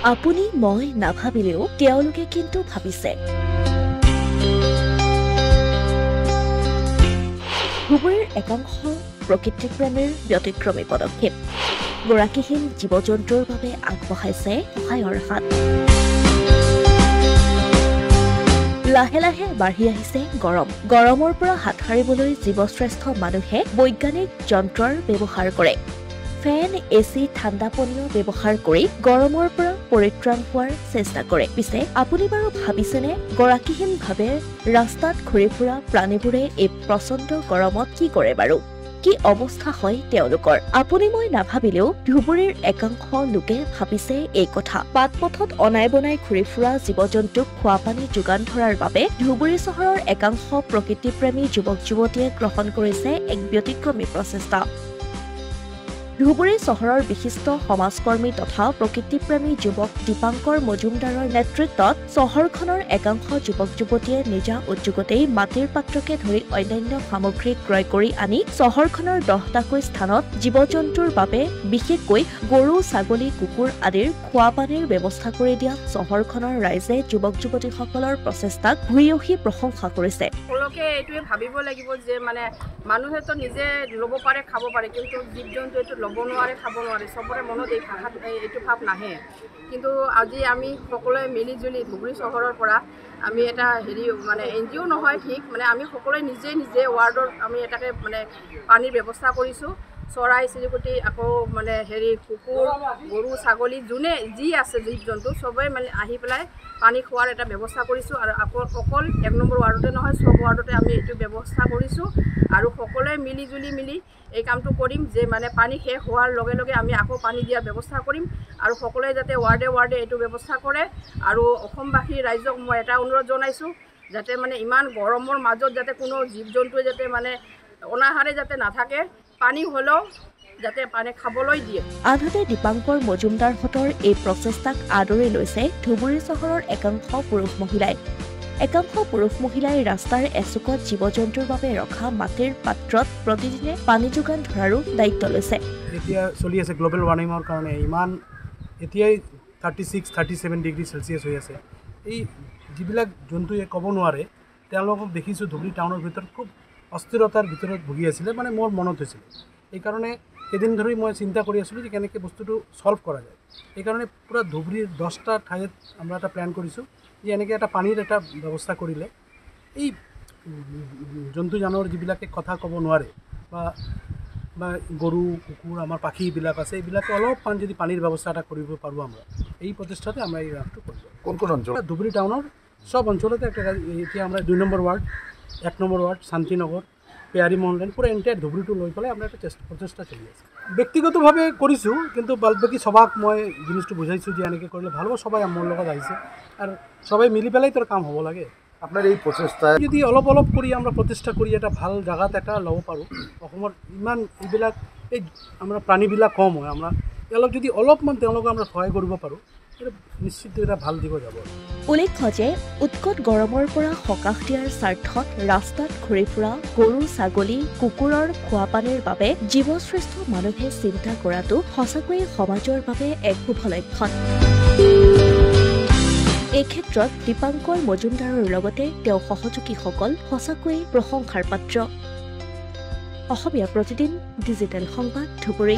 আপুনি মই নাভাবিলেও তেওঁলোকে কিন্তু ভাবিছে। ধুবুৰীৰ একাংশ প্ৰকৃতিপ্ৰেমীৰ ব্যতিক্ৰমী পদক্ষেপ গৰাকীহীন জীৱ-জন্তুৰ বাবে আগবঢ়াইছে সহায়ৰ হাত। লাহে লাহে বাঢ়ি আহিছে গৰমৰ পৰা হাত সাৰিবলৈ জীৱশ্ৰেষ্ঠ মানুহে বৈজ্ঞানিক যন্ত্ৰৰ ব্যৱহাৰ কৰে। ফেন, এচি, ঠাণ্ডা পানীয় ব্যৱহাৰ কৰি গৰমৰ পৰা পৰিত্ৰাণ পোৱাৰ চেষ্টা কৰে। পিছে আপুনি বাৰু ভাবিছেনে গৰাকীহীনভাৱে ৰাস্তাত ঘূৰি ফুৰা প্ৰাণীবোৰে এই প্ৰচণ্ড গৰমত কি কৰে বাৰু? কি অৱস্থা হয় তেওঁলোকৰ? আপুনি মই নাভাবিলেও ধুবুৰীৰ একাংশ লোকে ভাবিছে এই কথা। পাতপথত অনাই বনাই ঘূৰি ফুৰা জীৱ-জন্তুক খোৱা পানী যোগান ধৰাৰ বাবে ধুবুৰী চহৰৰ একাংশ প্ৰকৃতিপ্ৰেমী যুৱক-যুৱতীয়ে গ্ৰহণ কৰিছে এক ব্যতিক্ৰমী প্ৰচেষ্টা। ধুবুৰী চহৰৰ বিশিষ্ট সমাজকৰ্মী তথা প্ৰকৃতিপ্ৰেমী যুৱক দীপাংকৰ মজুমদাৰৰ নেতৃত্বত চহৰখনৰ একাংশ যুৱক-যুৱতীয়ে নিজা উদ্যোগতেই মাটিৰ পাত্ৰকে ধৰি অন্যান্য সামগ্ৰী ক্ৰয় কৰি আনি চহৰখনৰ 10টাকৈ স্থানত জীৱ-জন্তুৰ বাবে বিশেষকৈ গৰু, ছাগলী, কুকুৰ আদিৰ খোৱা পানীৰ ব্যৱস্থা কৰি দিয়া চহৰখনৰ ৰাইজে যুৱক-যুৱতীসকলৰ প্ৰচেষ্টাক ভূয়সী প্ৰশংসা কৰিছে। সকলোকে এইটোৱে ভাবিব লাগিব যে মানে মানুহেতো নিজে ল'ব পাৰে, খাব পাৰে, কিন্তু জীৱ-জন্তু এইটো ল'ব নোৱাৰে, খাব নোৱাৰে। চবৰে মনত এই ভাষাত এইটো ভাৱ নাহে। কিন্তু আজি আমি সকলোৱে মিলি-জুলি ধুবুৰী চহৰৰ পৰা আমি এটা মানে NGO নহয় ঠিক, মানে আমি সকলোৱে নিজে ৱাৰ্ডৰ আমি এটাকে মানে পানীৰ ব্যৱস্থা কৰিছোঁ। চৰাই চিৰিকটি আকৌ মানে কুকুৰ, গৰু, ছাগলী যোনে যি আছে জীৱ-জন্তু চবেই মানে আহি পেলাই পানী খোৱাৰ এটা ব্যৱস্থা কৰিছোঁ। আৰু অকল 1 নম্বৰ ৱাৰ্ডতে নহয়, চব ৱাৰ্ডতে আমি এইটো ব্যৱস্থা কৰিছোঁ। আৰু সকলোৱে মিলি এই কামটো কৰিম যে মানে পানী শেষ হোৱাৰ লগে লগে আমি আকৌ পানী দিয়াৰ ব্যৱস্থা কৰিম। আৰু সকলোৱে যাতে ৱাৰ্ডে এইটো ব্যৱস্থা কৰে। আৰু অসমবাসী ৰাইজক মই এটা অনুৰোধ জনাইছোঁ যাতে মানে ইমান গৰমৰ মাজত যাতে কোনো জীৱ-জন্তুৱে যাতে মানে অনাহাৰে যাতে নাথাকে, পানী হ'লেও যাতে পানী খাবলৈ দিয়ে। আনহাতে দীপাংকৰ মজুমদাৰহঁতৰ এই প্ৰচেষ্টাক আদৰি লৈছে ধুবুৰী চহৰৰ একাংশ পুৰুষ মহিলাই। একাংশ পুৰুষ মহিলাই ৰাস্তাৰ এচুকত জীৱ-জন্তুৰ বাবে ৰখা মাটিৰ পাত্ৰত প্ৰতিদিনে পানী যোগান ধৰাৰো দায়িত্ব লৈছে। এতিয়া চলি আছে গ্ল'বেল ৱাৰ্মিঙৰ কাৰণে ইমান এতিয়াই 36-37 ডিগ্ৰী চেলচিয়াছ হৈ আছে। এই যিবিলাক জন্তুৱে ক'ব নোৱাৰে তেওঁলোকক দেখিছোঁ ধুবুৰী টাউনৰ ভিতৰত খুব অস্থিৰতাৰ ভিতৰত ভুগি আছিলে, মানে মোৰ মনত হৈছিলে। এইকাৰণে এদিন ধৰি মই চিন্তা কৰি আছিলোঁ যে কেনেকৈ বস্তুটো ছল্ভ কৰা যায়। এইকাৰণে পূৰা ধুবুৰীৰ 10টা ঠাইত আমৰা এটা প্ল্যান কৰিছোঁ যে এনেকৈ এটা পানীৰ এটা ব্যৱস্থা কৰিলে এই জন্তু জানোৱাৰ যিবিলাকে কথা ক'ব নোৱাৰে বা গৰু, কুকুৰ, আমাৰ পাখিবিলাক আছে, এইবিলাকে অলপমান যদি পানীৰ ব্যৱস্থা এটা কৰিব পাৰোঁ আমৰা, এই প্ৰচেষ্টাতে আমৰা এই কামটো কৰিম। কোন অঞ্চল? ধুবুৰী টাউনৰ সব অঞ্চলতে এতিয়া আমৰা 2 নম্বৰ ৱাৰ্ড, 1 নম্বৰ ৱাৰ্ড, শান্তিনগৰ, পেয়াৰী মহল্লান পুৰো এন্টায়াৰ ধুবুৰীটো লৈ পেলাই আমৰা একটা প্ৰচেষ্টা চলি আছে। ব্যক্তিগতভাৱে কৰিছোঁ, কিন্তু বাকি সবাক মই জিনিসটো বুঝাইছোঁ যে এনেকৈ কৰিলে ভাল হ'ব। সবাই মোৰ লগত আহিছে আৰু সবাই মিলি পেলাই তোৰ কাম হ'ব লাগে। আপনাৰ এই প্ৰচেষ্টা যদি অলপ কৰি আমৰা প্ৰচেষ্টা কৰি এটা ভাল জায়গাত এটা ল'ব পাৰোঁ, অসমৰ ইমান এইবিলাক এই আমাৰ প্ৰাণীবিলাক কম হয়, আমৰা অলপ যদি অলপমান তেওঁলোকক আমৰা সহায় কৰিব পাৰোঁ, নিশ্চিত এটা ভাল দিব যাব। উল্লেখ্য যে উৎকট গৰমৰ পৰা সকাহ দিয়াৰ স্বাৰ্থত ৰাস্তাত ঘূৰি ফুৰা গৰু, ছাগলী, কুকুৰৰ খোৱা পানীৰ বাবে জীৱশ্ৰেষ্ঠ মানুহে চিন্তা কৰাটো সঁচাকৈয়ে সমাজৰ বাবে এক শুভ লক্ষণ। এই ক্ষেত্ৰত দীপাংকৰ মজুমদাৰৰ লগতে তেওঁ সহযোগীসকল সঁচাকৈয়ে প্ৰশংসাৰ পাত্ৰ। অসমীয়া প্ৰতিদিন ডিজিটেল সংবাদ ধুবুৰী।